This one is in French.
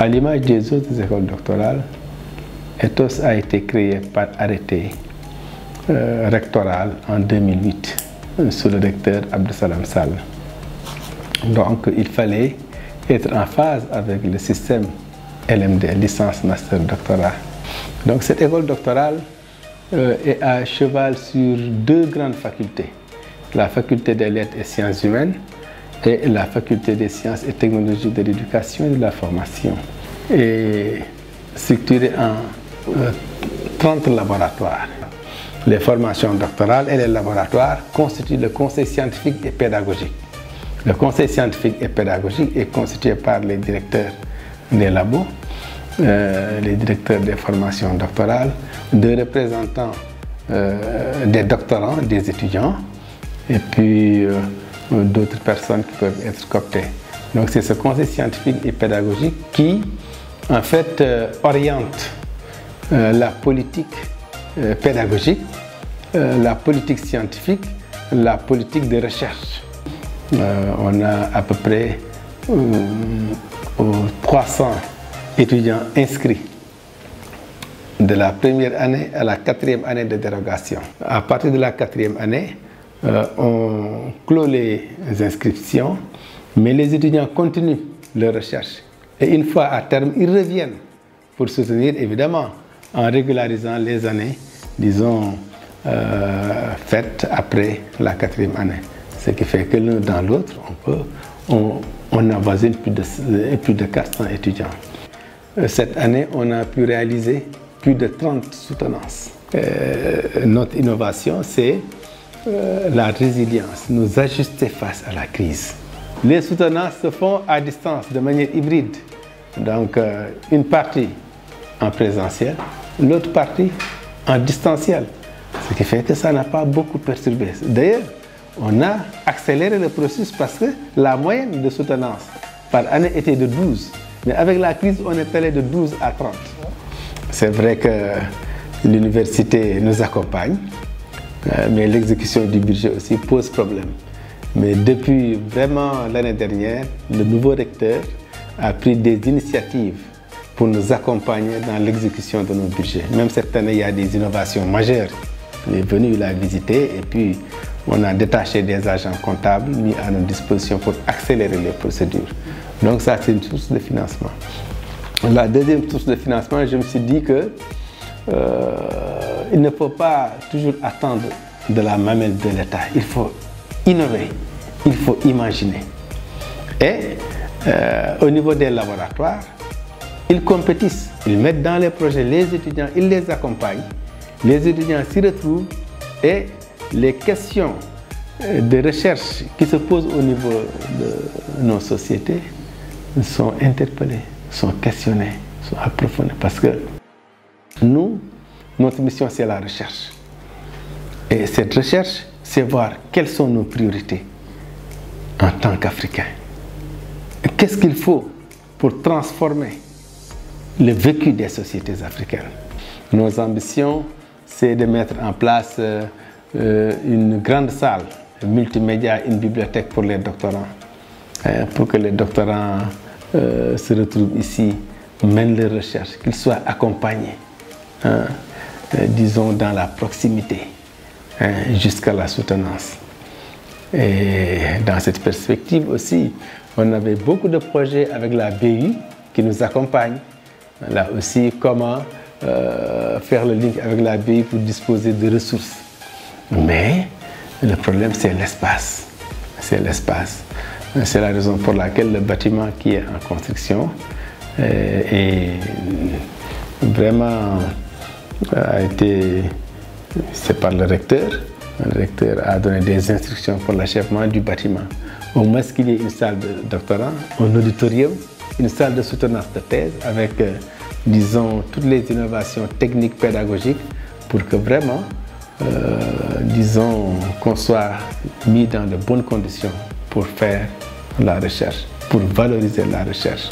À l'image des autres écoles doctorales, Ethos a été créé par arrêté rectoral en 2008 sous le recteur Abdussalam Sall. Donc il fallait être en phase avec le système LMD, licence, master, doctorat. Donc cette école doctorale est à cheval sur deux grandes facultés, la faculté des lettres et sciences humaines et la faculté des sciences et technologies de l'éducation et de la formation, et structurée en 30 laboratoires. Les formations doctorales et les laboratoires constituent le conseil scientifique et pédagogique. Le conseil scientifique et pédagogique est constitué par les directeurs des labos, les directeurs des formations doctorales, deux représentants des doctorants, des étudiants, et puis d'autres personnes qui peuvent être cooptées. Donc c'est ce conseil scientifique et pédagogique qui, en fait, oriente la politique pédagogique, la politique scientifique, la politique de recherche. On a à peu près 300 étudiants inscrits de la première année à la quatrième année de dérogation. À partir de la quatrième année, on clôt les inscriptions, mais les étudiants continuent leur recherche. Et une fois à terme, ils reviennent pour soutenir, évidemment, en régularisant les années, disons, faites après la quatrième année. Ce qui fait que l'un dans l'autre, on avoisine plus de 400 étudiants. Cette année, on a pu réaliser plus de 30 soutenances. Notre innovation, c'est la résilience, nous ajuster face à la crise. Les soutenances se font à distance, de manière hybride. Donc, une partie en présentiel, l'autre partie en distanciel. Ce qui fait que ça n'a pas beaucoup perturbé. D'ailleurs, on a accéléré le processus parce que la moyenne de soutenance par année était de 12. Mais avec la crise, on est allé de 12 à 30. C'est vrai que l'université nous accompagne, mais l'exécution du budget aussi pose problème. Mais depuis vraiment l'année dernière, le nouveau recteur a pris des initiatives pour nous accompagner dans l'exécution de nos budgets. Même cette année, il y a des innovations majeures. Il est venu, il a visité, et puis on a détaché des agents comptables mis à notre disposition pour accélérer les procédures. Donc ça, c'est une source de financement. La deuxième source de financement, je me suis dit que il ne faut pas toujours attendre de la mamelle de l'État. Il faut innover, il faut imaginer. Et au niveau des laboratoires, ils compétissent, ils mettent dans les projets les étudiants, ils les accompagnent. Les étudiants s'y retrouvent et les questions de recherche qui se posent au niveau de nos sociétés sont interpellées, sont questionnées, sont approfondies. Parce que nous, notre mission, c'est la recherche. Et cette recherche, c'est voir quelles sont nos priorités en tant qu'Africains. Qu'est-ce qu'il faut pour transformer le vécu des sociétés africaines. Nos ambitions, c'est de mettre en place une grande salle multimédia, une bibliothèque pour les doctorants, pour que les doctorants se retrouvent ici, mènent leurs recherches, qu'ils soient accompagnés, disons dans la proximité, jusqu'à la soutenance. Et dans cette perspective aussi, on avait beaucoup de projets avec la BU qui nous accompagne. Là aussi, comment faire le link avec la BU pour disposer de ressources. Mais le problème, c'est l'espace. C'est l'espace. C'est la raison pour laquelle le bâtiment qui est en construction est vraiment a été... C'est par le recteur. Le recteur a donné des instructions pour l'achèvement du bâtiment. Au moins qu'il y ait une salle de doctorat, un auditorium, une salle de soutenance de thèse avec, disons, toutes les innovations techniques, pédagogiques pour que vraiment, disons, qu'on soit mis dans de bonnes conditions pour faire la recherche, pour valoriser la recherche.